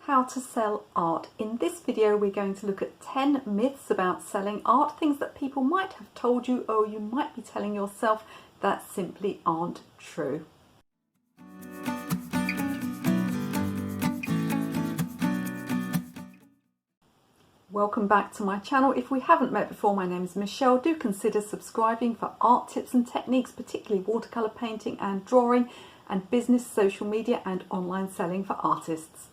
How to sell art. In this video we're going to look at 10 myths about selling art, things that people might have told you or you might be telling yourself that simply aren't true. Welcome back to my channel. If we haven't met before, my name is Michelle. Do consider subscribing for art tips and techniques, particularly watercolour painting and drawing and business, social media and online selling for artists.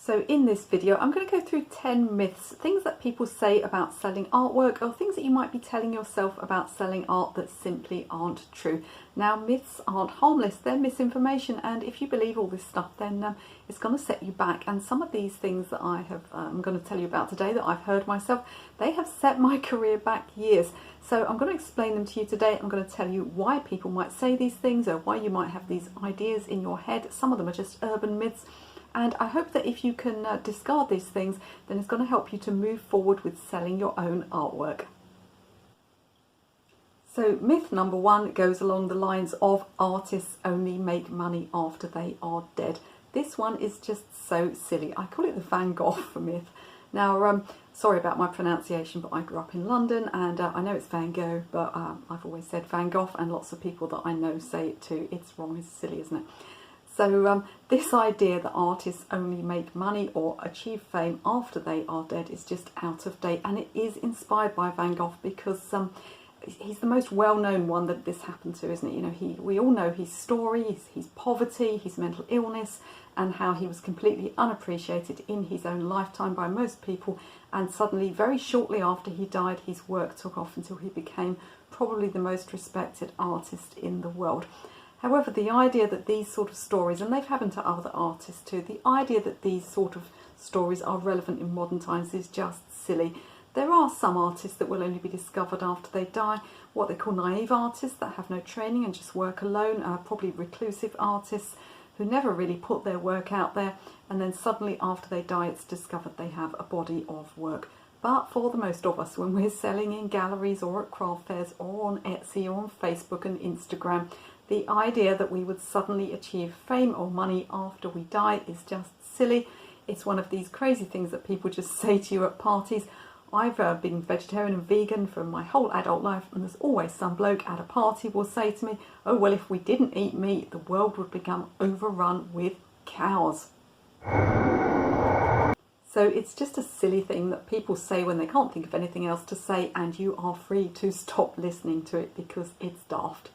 So in this video, I'm going to go through 10 myths, things that people say about selling artwork or things that you might be telling yourself about selling art that simply aren't true. Now, myths aren't harmless, they're misinformation, and if you believe all this stuff, then it's going to set you back. And some of these things that I'm going to tell you about today that I've heard myself, they have set my career back years. So I'm going to explain them to you today. I'm going to tell you why people might say these things or why you might have these ideas in your head. Some of them are just urban myths. And I hope that if you can discard these things, then it's going to help you to move forward with selling your own artwork. So myth number one goes along the lines of artists only make money after they are dead. This one is just so silly. I call it the Van Gogh myth. Now, sorry about my pronunciation, but I grew up in London and I know it's Van Gogh, but I've always said Van Gogh, and lots of people that I know say it too. It's wrong, it's silly, isn't it? So this idea that artists only make money or achieve fame after they are dead is just out of date, and it is inspired by Van Gogh because he's the most well-known one that this happened to, isn't it? You know, we all know his story, his poverty, his mental illness, and how he was completely unappreciated in his own lifetime by most people, and suddenly, very shortly after he died, his work took off until he became probably the most respected artist in the world. However, the idea that these sort of stories, and they've happened to other artists too, the idea that these sort of stories are relevant in modern times is just silly. There are some artists that will only be discovered after they die, what they call naive artists that have no training and just work alone, probably reclusive artists who never really put their work out there, and then suddenly after they die it's discovered they have a body of work. But for the most of us, when we're selling in galleries or at craft fairs or on Etsy or on Facebook and Instagram, the idea that we would suddenly achieve fame or money after we die is just silly. It's one of these crazy things that people just say to you at parties. I've been vegetarian and vegan for my whole adult life, and there's always some bloke at a party will say to me, oh well, if we didn't eat meat, the world would become overrun with cows. So it's just a silly thing that people say when they can't think of anything else to say, and you are free to stop listening to it because it's daft.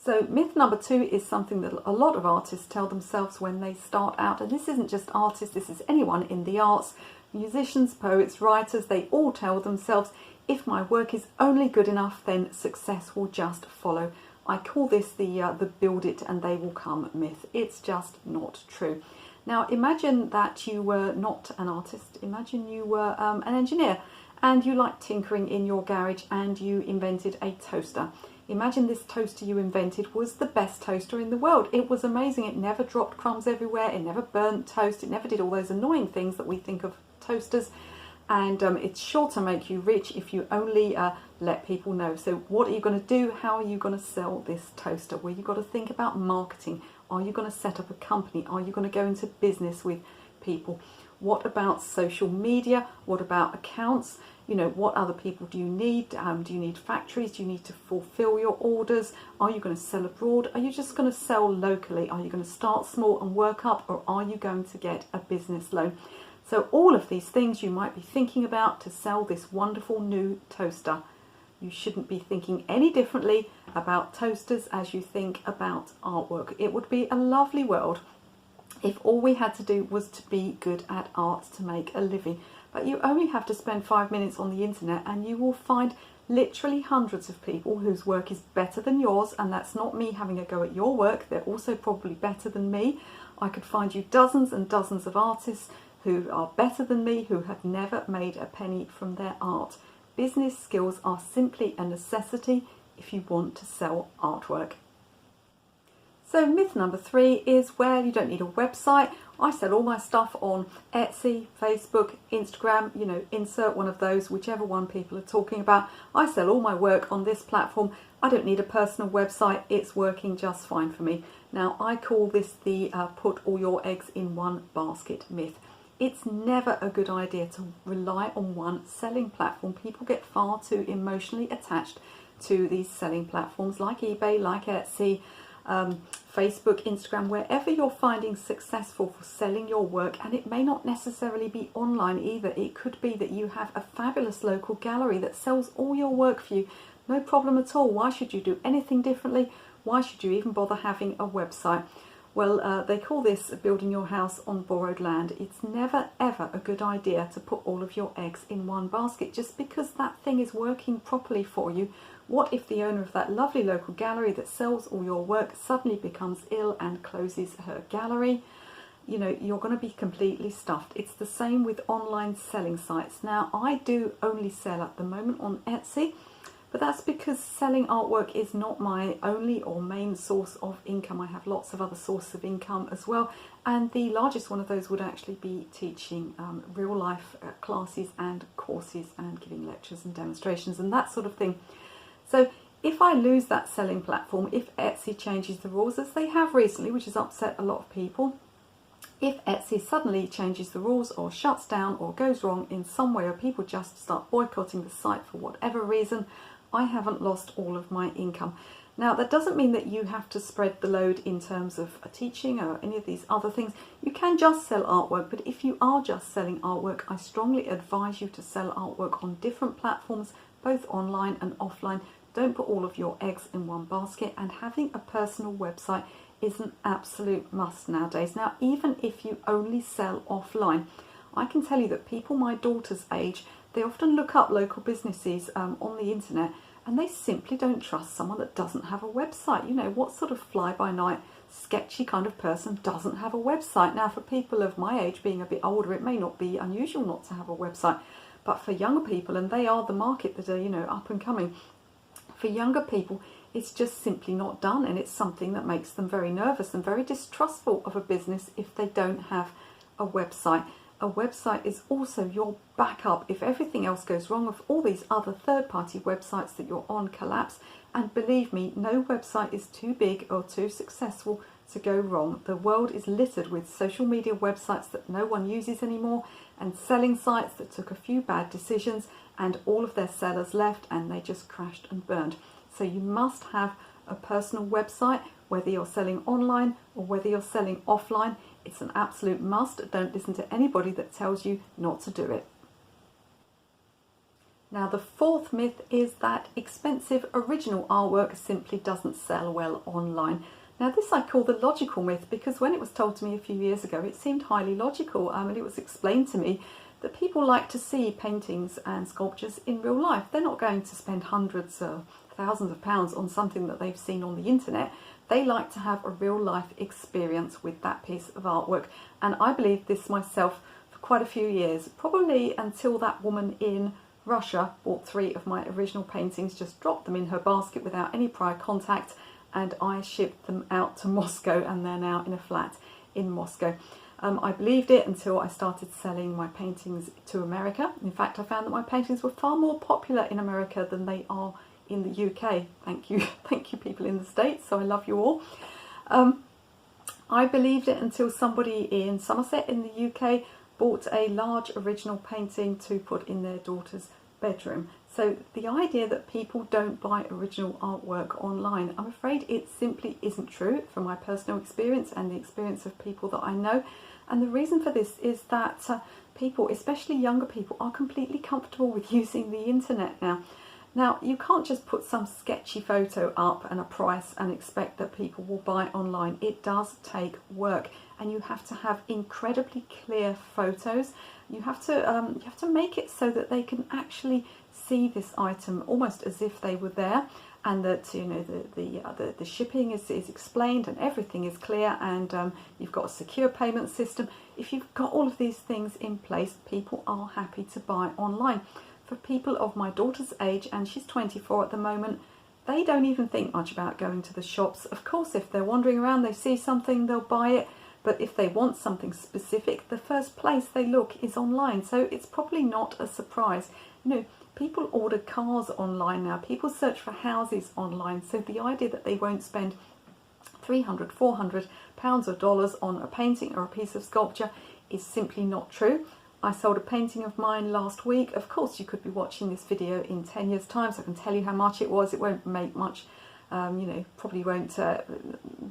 So myth number two is something that a lot of artists tell themselves when they start out, and this isn't just artists, this is anyone in the arts, musicians, poets, writers, they all tell themselves, if my work is only good enough, then success will just follow. I call this the build it and they will come myth. It's just not true. Now imagine that you were not an artist, imagine you were an engineer and you liked tinkering in your garage and you invented a toaster. Imagine this toaster you invented was the best toaster in the world. It was amazing. It never dropped crumbs everywhere. It never burnt toast. It never did all those annoying things that we think of toasters. And it's sure to make you rich if you only let people know. So what are you going to do? How are you going to sell this toaster? Well, you've got to think about marketing. Are you going to set up a company? Are you going to go into business with people? What about social media? What about accounts? You know, what other people do you need? Do you need factories? Do you need to fulfill your orders? Are you going to sell abroad? Are you just going to sell locally? Are you going to start small and work up, or are you going to get a business loan? So all of these things you might be thinking about to sell this wonderful new toaster. You shouldn't be thinking any differently about toasters as you think about artwork. It would be a lovely world if all we had to do was to be good at art to make a living. But you only have to spend 5 minutes on the internet and you will find literally hundreds of people whose work is better than yours, and that's not me having a go at your work, they're also probably better than me. I could find you dozens and dozens of artists who are better than me who have never made a penny from their art. Business skills are simply a necessity if you want to sell artwork. So myth number three is, well, you don't need a website. I sell all my stuff on Etsy, Facebook, Instagram, you know, insert one of those, whichever one people are talking about. I sell all my work on this platform. I don't need a personal website. It's working just fine for me. Now, I call this the put all your eggs in one basket myth. It's never a good idea to rely on one selling platform. People get far too emotionally attached to these selling platforms like eBay, like Etsy, Facebook, Instagram, wherever you're finding successful for selling your work. And it may not necessarily be online either. It could be that you have a fabulous local gallery that sells all your work for you. No problem at all. Why should you do anything differently? Why should you even bother having a website? Well, they call this building your house on borrowed land. It's never ever a good idea to put all of your eggs in one basket just because that thing is working properly for you. What if the owner of that lovely local gallery that sells all your work suddenly becomes ill and closes her gallery? You know, you're going to be completely stuffed. It's the same with online selling sites. Now, I do only sell at the moment on Etsy, but that's because selling artwork is not my only or main source of income. I have lots of other sources of income as well, and the largest one of those would actually be teaching real life classes and courses and giving lectures and demonstrations and that sort of thing. So if I lose that selling platform, if Etsy changes the rules, as they have recently, which has upset a lot of people, if Etsy suddenly changes the rules or shuts down or goes wrong in some way, or people just start boycotting the site for whatever reason, I haven't lost all of my income. Now, that doesn't mean that you have to spread the load in terms of teaching or any of these other things. You can just sell artwork, but if you are just selling artwork, I strongly advise you to sell artwork on different platforms, both online and offline. Don't put all of your eggs in one basket, and having a personal website is an absolute must nowadays. Now, even if you only sell offline, I can tell you that people my daughter's age, they often look up local businesses on the internet, and they simply don't trust someone that doesn't have a website. You know, what sort of fly-by-night, sketchy kind of person doesn't have a website? Now, for people of my age, being a bit older, it may not be unusual not to have a website, but for younger people, and they are the market that are, you know, up and coming, for younger people, it's just simply not done, and it's something that makes them very nervous and very distrustful of a business if they don't have a website. A website is also your backup if everything else goes wrong, if all these other third-party websites that you're on collapse. And believe me, no website is too big or too successful to go wrong. The world is littered with social media websites that no one uses anymore, and selling sites that took a few bad decisions and all of their sellers left and they just crashed and burned. So you must have a personal website, whether you're selling online or whether you're selling offline. It's an absolute must. Don't listen to anybody that tells you not to do it. Now, the fourth myth is that expensive original artwork simply doesn't sell well online. Now, this I call the logical myth, because when it was told to me a few years ago, it seemed highly logical, and it was explained to me that people like to see paintings and sculptures in real life. They're not going to spend hundreds or thousands of pounds on something that they've seen on the internet. They like to have a real life experience with that piece of artwork. And I believed this myself for quite a few years, probably until that woman in Russia bought 3 of my original paintings, just dropped them in her basket without any prior contact, and I shipped them out to Moscow, and they're now in a flat in Moscow. I believed it until I started selling my paintings to America. In fact, I found that my paintings were far more popular in America than they are in the UK. Thank you people in the States, so I love you all. I believed it until somebody in Somerset in the UK bought a large original painting to put in their daughter's bedroom. So the idea that people don't buy original artwork online, I'm afraid it simply isn't true from my personal experience and the experience of people that I know. And the reason for this is that people, especially younger people, are completely comfortable with using the internet now. Now, you can't just put some sketchy photo up and a price and expect that people will buy online. It does take work, and you have to have incredibly clear photos. You have to make it so that they can actually see this item almost as if they were there, and that, you know, the shipping is explained and everything is clear, and you've got a secure payment system. If you've got all of these things in place, people are happy to buy online. For people of my daughter's age, and she's 24 at the moment, they don't even think much about going to the shops. Of course, if they're wandering around, they see something, they'll buy it. But if they want something specific, the first place they look is online. So it's probably not a surprise. You know, people order cars online now. People search for houses online. So the idea that they won't spend 300, 400 pounds or dollars on a painting or a piece of sculpture is simply not true. I sold a painting of mine last week. Of course, you could be watching this video in 10 years' time, so I can tell you how much it was. It won't make much, probably won't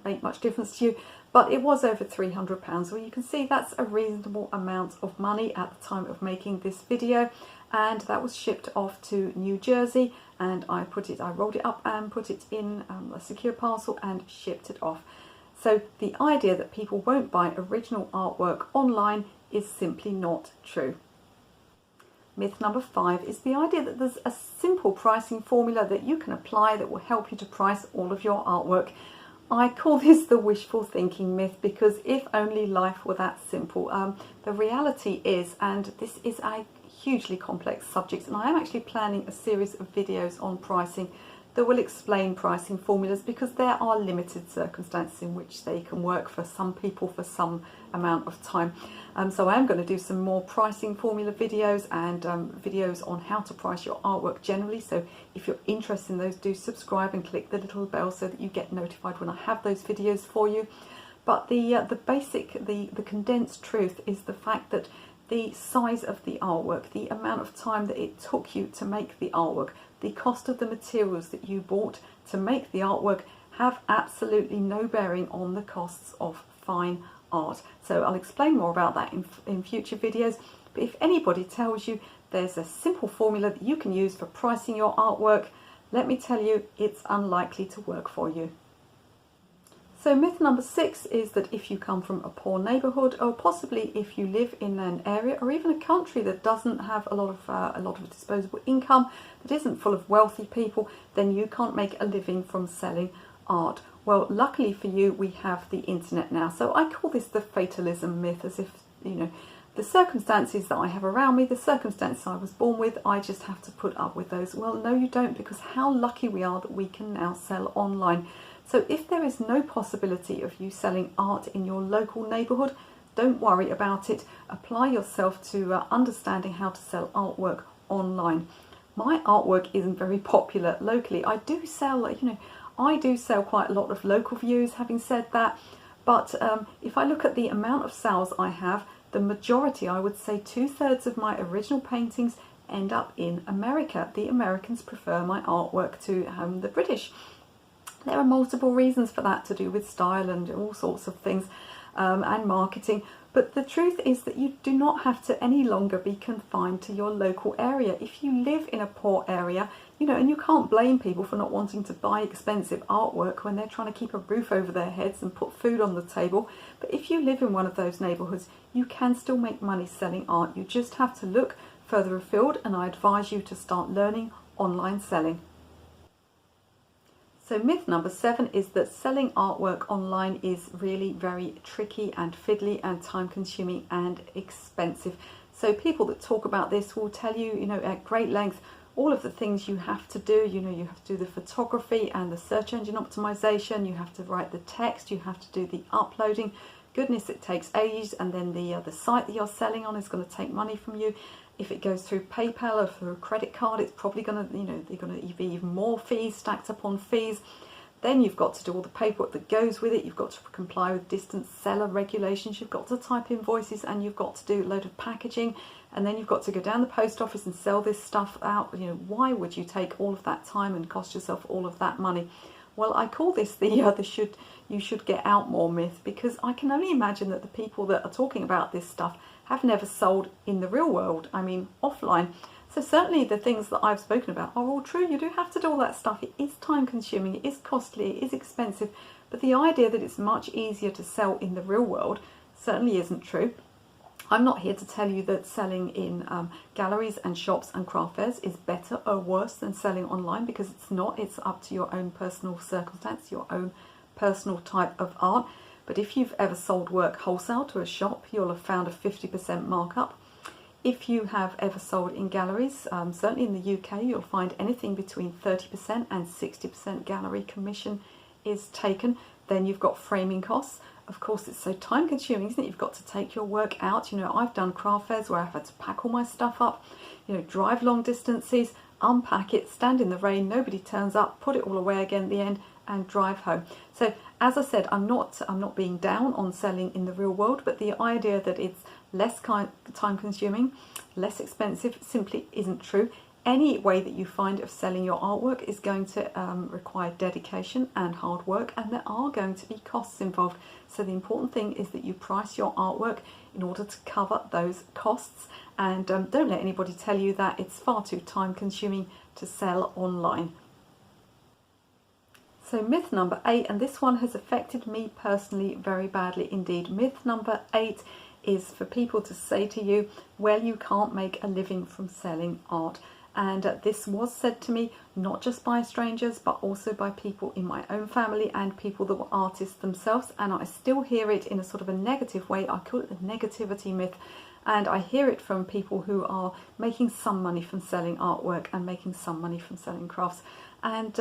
make much difference to you, but it was over £300. Well, you can see that's a reasonable amount of money at the time of making this video, and that was shipped off to New Jersey, and I rolled it up and put it in a secure parcel and shipped it off. So the idea that people won't buy original artwork online is simply not true. Myth number 5 is the idea that there's a simple pricing formula that you can apply that will help you to price all of your artwork. I call this the wishful thinking myth, because if only life were that simple. The reality is, and this is a hugely complex subject, and I am actually planning a series of videos on pricing that will explain pricing formulas, because there are limited circumstances in which they can work for some people for some amount of time. So I am going to do some more pricing formula videos and videos on how to price your artwork generally. So if you're interested in those, do subscribe and click the little bell so that you get notified when I have those videos for you. But the condensed truth is the fact that the size of the artwork, the amount of time that it took you to make the artwork, the cost of the materials that you bought to make the artwork have absolutely no bearing on the costs of fine art. So I'll explain more about that in future videos. But if anybody tells you there's a simple formula that you can use for pricing your artwork, let me tell you, it's unlikely to work for you. So myth number 6 is that if you come from a poor neighbourhood, or possibly if you live in an area or even a country that doesn't have a lot of disposable income, that isn't full of wealthy people, then you can't make a living from selling art. Well, luckily for you, we have the internet now. So I call this the fatalism myth, as if, the circumstances that I have around me, the circumstances I was born with, I just have to put up with those. Well, no, you don't, because how lucky we are that we can now sell online. So if there is no possibility of you selling art in your local neighbourhood, don't worry about it. Apply yourself to understanding how to sell artwork online. My artwork isn't very popular locally. I do sell quite a lot of local views, having said that. But if I look at the amount of sales I have, the majority, I would say 2/3 of my original paintings end up in America. The Americans prefer my artwork to the British. There are multiple reasons for that, to do with style and all sorts of things, and marketing. But the truth is that you do not have to any longer be confined to your local area. If you live in a poor area, and you can't blame people for not wanting to buy expensive artwork when they're trying to keep a roof over their heads and put food on the table. But if you live in one of those neighbourhoods, you can still make money selling art. You just have to look further afield, and I advise you to start learning online selling. So myth number 7 is that selling artwork online is really very tricky and fiddly and time consuming and expensive. So people that talk about this will tell you, at great length, all of the things you have to do. You have to do the photography and the search engine optimization, you have to write the text, you have to do the uploading. Goodness, it takes ages, and then the site that you're selling on is going to take money from you. If it goes through PayPal or through a credit card, it's probably going to, they're going to be even more fees stacked upon fees. Then you've got to do all the paperwork that goes with it. You've got to comply with distance seller regulations. You've got to type invoices, and you've got to do a load of packaging. And then you've got to go down the post office and sell this stuff out. Why would you take all of that time and cost yourself all of that money? Well, I call this you should get out more myth, because I can only imagine that the people that are talking about this stuff have never sold in the real world, offline. So certainly the things that I've spoken about are all true. You do have to do all that stuff. It is time consuming, it is costly, it is expensive. But the idea that it's much easier to sell in the real world certainly isn't true. I'm not here to tell you that selling in galleries and shops and craft fairs is better or worse than selling online, because it's not. It's up to your own personal circumstance, your own personal type of art. But if you've ever sold work wholesale to a shop, you'll have found a 50% markup. If you have ever sold in galleries, certainly in the UK, you'll find anything between 30% and 60% gallery commission is taken. Then you've got framing costs. Of course, it's so time consuming, isn't it? You've got to take your work out. I've done craft fairs where I've had to pack all my stuff up, drive long distances, unpack it, stand in the rain, nobody turns up, put it all away again at the end, and drive home. So As I said, I'm not being down on selling in the real world, but the idea that it's less time consuming, less expensive, simply isn't true. Any way that you find of selling your artwork is going to require dedication and hard work, and there are going to be costs involved. So the important thing is that you price your artwork in order to cover those costs, and don't let anybody tell you that it's far too time consuming to sell online. So myth number 8, and this one has affected me personally very badly indeed. Myth number 8 is for people to say to you, well, you can't make a living from selling art. And this was said to me not just by strangers, but also by people in my own family and people that were artists themselves. And I still hear it in a sort of a negative way. I call it the negativity myth. And I hear it from people who are making some money from selling artwork and making some money from selling crafts. And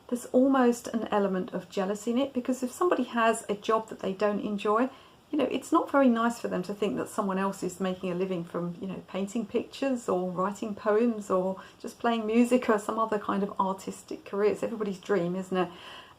there's almost an element of jealousy in it, because if somebody has a job that they don't enjoy, you know, it's not very nice for them to think that someone else is making a living from, you know, painting pictures or writing poems or just playing music or some other kind of artistic career. It's everybody's dream, isn't it?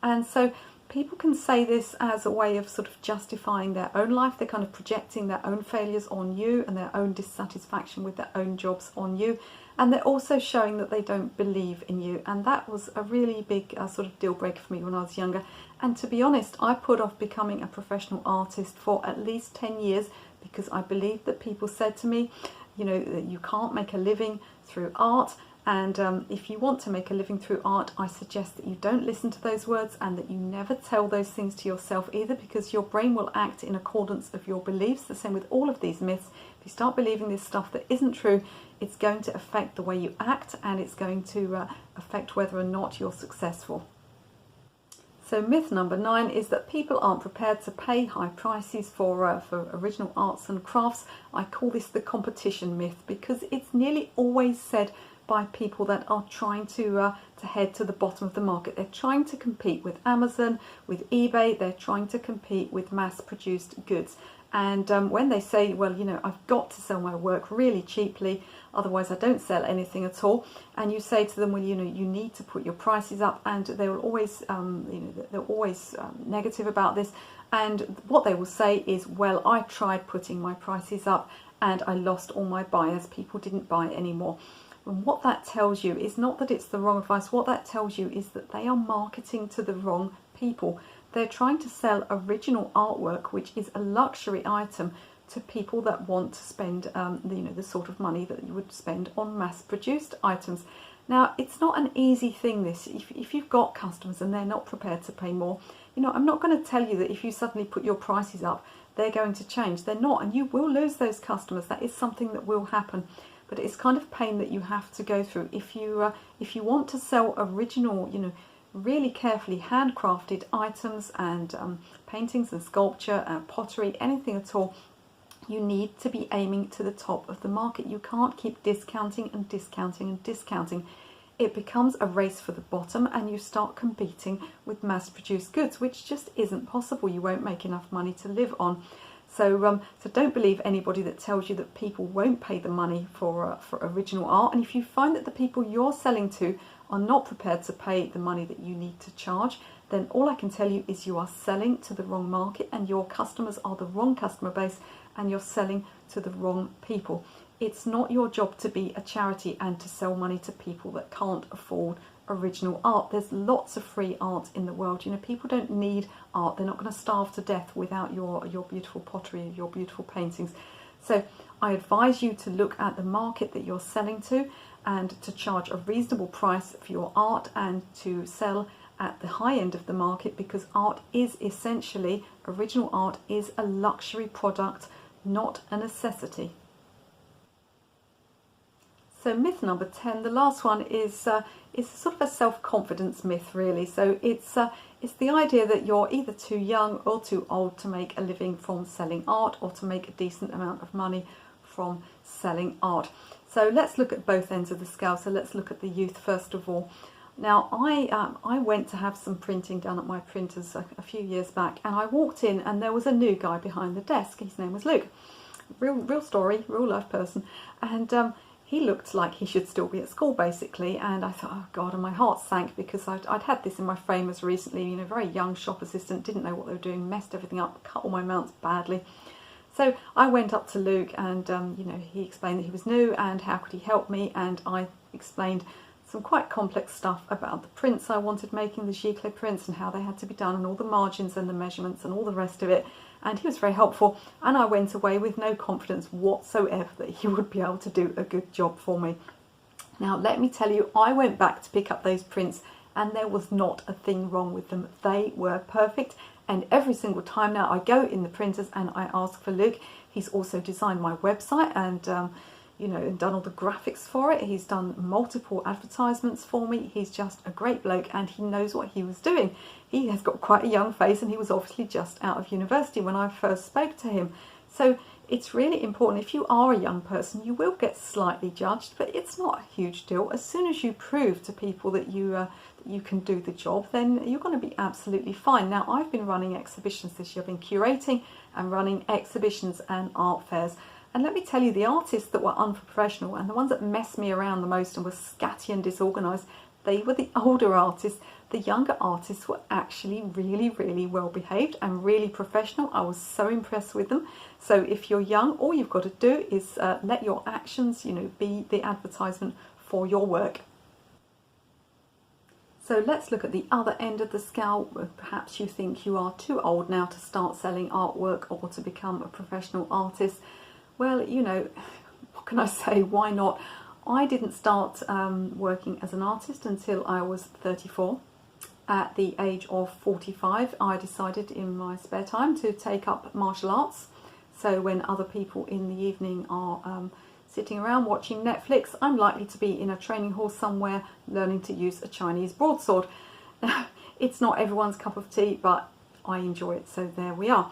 And so people can say this as a way of sort of justifying their own life. They're kind of projecting their own failures on you and their own dissatisfaction with their own jobs on you. And they're also showing that they don't believe in you. And that was a really big sort of deal breaker for me when I was younger. And to be honest, I put off becoming a professional artist for at least 10 years because I believed that people said to me, you know, that you can't make a living through art. And if you want to make a living through art, I suggest that you don't listen to those words and that you never tell those things to yourself either, because your brain will act in accordance of your beliefs. The same with all of these myths. If you start believing this stuff that isn't true, it's going to affect the way you act, and it's going to affect whether or not you're successful. So myth number 9 is that people aren't prepared to pay high prices for original arts and crafts. I call this the competition myth, because it's nearly always said by people that are trying to head to the bottom of the market. They're trying to compete with Amazon, with eBay. They're trying to compete with mass-produced goods. And when they say, well, you know, I've got to sell my work really cheaply, otherwise I don't sell anything at all. And you say to them, well, you know, you need to put your prices up, and they will always, they're always negative about this. And what they will say is, well, I tried putting my prices up and I lost all my buyers. People didn't buy anymore. And what that tells you is not that it's the wrong advice. What that tells you is that they are marketing to the wrong people. They're trying to sell original artwork, which is a luxury item, to people that want to spend the sort of money that you would spend on mass-produced items. Now, it's not an easy thing, this. If you've got customers and they're not prepared to pay more, you know, I'm not going to tell you that if you suddenly put your prices up, they're going to change. They're not, and you will lose those customers. That is something that will happen. But it's kind of pain that you have to go through. If you want to sell original, you know, really carefully handcrafted items and paintings and sculpture and pottery, anything at all, you need to be aiming to the top of the market. You can't keep discounting and discounting and discounting. It becomes a race for the bottom, and you start competing with mass-produced goods, which just isn't possible. You won't make enough money to live on. So don't believe anybody that tells you that people won't pay the money for original art. And if you find that the people you're selling to are not prepared to pay the money that you need to charge, then all I can tell you is you are selling to the wrong market, and your customers are the wrong customer base, and you're selling to the wrong people. It's not your job to be a charity and to sell money to people that can't afford original art. There's lots of free art in the world. You know, people don't need art. They're not going to starve to death without your beautiful pottery, your beautiful paintings. So I advise you to look at the market that you're selling to, and to charge a reasonable price for your art, and to sell at the high end of the market, because art is essentially, original art is a luxury product, not a necessity. So myth number 10, the last one, is sort of a self-confidence myth, really. So it's the idea that you're either too young or too old to make a living from selling art, or to make a decent amount of money from selling art. So let's look at both ends of the scale. So let's look at the youth first of all. Now, I went to have some printing done at my printers a few years back, and I walked in and there was a new guy behind the desk. His name was Luke. Real story, real life person. And he looked like he should still be at school basically, and I thought, oh God, and my heart sank because I'd had this in my frame as recently, you know, very young shop assistant, didn't know what they were doing, messed everything up, cut all my mounts badly. So I went up to Luke and, you know, he explained that he was new and how could he help me, and I explained some quite complex stuff about the prints I wanted making, the giclée prints, and how they had to be done, and all the margins and the measurements and all the rest of it. And he was very helpful, and I went away with no confidence whatsoever that he would be able to do a good job for me. Now let me tell you, I went back to pick up those prints and there was not a thing wrong with them. They were perfect, and every single time now I go in the printers and I ask for Luke. He's also designed my website and you know, and done all the graphics for it. He's done multiple advertisements for me. He's just a great bloke and he knows what he was doing. He has got quite a young face and he was obviously just out of university when I first spoke to him. So it's really important, if you are a young person, you will get slightly judged, but it's not a huge deal. As soon as you prove to people that you can do the job, then you're going to be absolutely fine. Now, I've been running exhibitions this year. I've been curating and running exhibitions and art fairs. And let me tell you, the artists that were unprofessional and the ones that messed me around the most and were scatty and disorganised, they were the older artists. The younger artists were actually really, really well behaved and really professional. I was so impressed with them. So if you're young, all you've got to do is let your actions, you know, be the advertisement for your work. So let's look at the other end of the scale. Perhaps you think you are too old now to start selling artwork or to become a professional artist. Well, you know, what can I say? Why not? I didn't start working as an artist until I was 34. At the age of 45, I decided in my spare time to take up martial arts. So when other people in the evening are sitting around watching Netflix, I'm likely to be in a training hall somewhere learning to use a Chinese broadsword. It's not everyone's cup of tea, but I enjoy it, so there we are.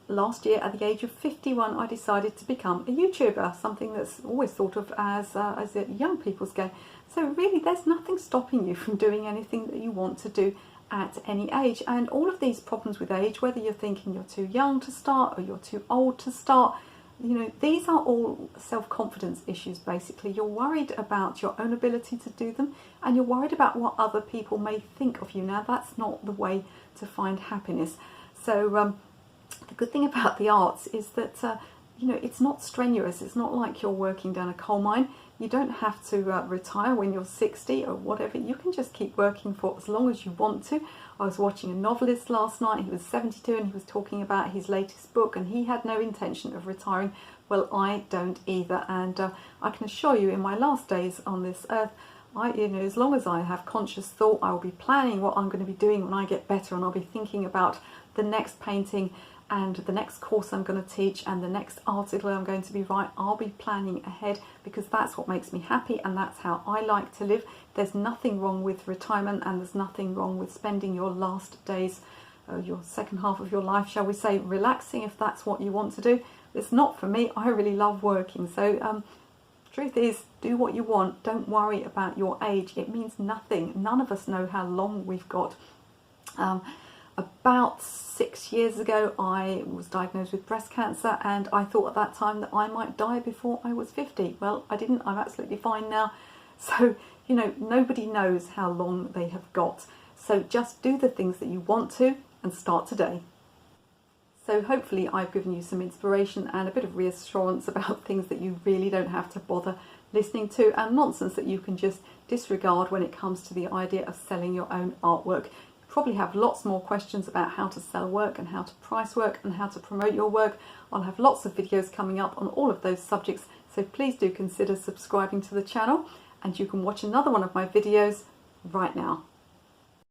Last year, at the age of 51, I decided to become a YouTuber, something that's always thought of as a young people's game. So really, there's nothing stopping you from doing anything that you want to do at any age. And all of these problems with age, whether you're thinking you're too young to start or you're too old to start, you know, these are all self-confidence issues, basically. You're worried about your own ability to do them, and you're worried about what other people may think of you. Now, that's not the way to find happiness. So the good thing about the arts is that, you know, it's not strenuous. It's not like you're working down a coal mine. You don't have to retire when you're 60 or whatever. You can just keep working for as long as you want to. I was watching a novelist last night. He was 72 and he was talking about his latest book, and he had no intention of retiring. Well, I don't either. And I can assure you, in my last days on this earth, you know, as long as I have conscious thought, I will be planning what I'm going to be doing when I get better, and I'll be thinking about the next painting and the next course I'm going to teach and the next article I'm going to be writing. I'll be planning ahead because that's what makes me happy and that's how I like to live. There's nothing wrong with retirement, and there's nothing wrong with spending your last days, your second half of your life, shall we say, relaxing, if that's what you want to do. It's not for me. I really love working. So truth is, do what you want. Don't worry about your age. It means nothing. None of us know how long we've got. About 6 years ago, I was diagnosed with breast cancer, and I thought at that time that I might die before I was 50. Well, I didn't. I'm absolutely fine now. So, you know, nobody knows how long they have got. So just do the things that you want to and start today. So hopefully I've given you some inspiration and a bit of reassurance about things that you really don't have to bother listening to, and nonsense that you can just disregard when it comes to the idea of selling your own artwork. Probably have lots more questions about how to sell work and how to price work and how to promote your work. I'll have lots of videos coming up on all of those subjects, so please do consider subscribing to the channel, and you can watch another one of my videos right now.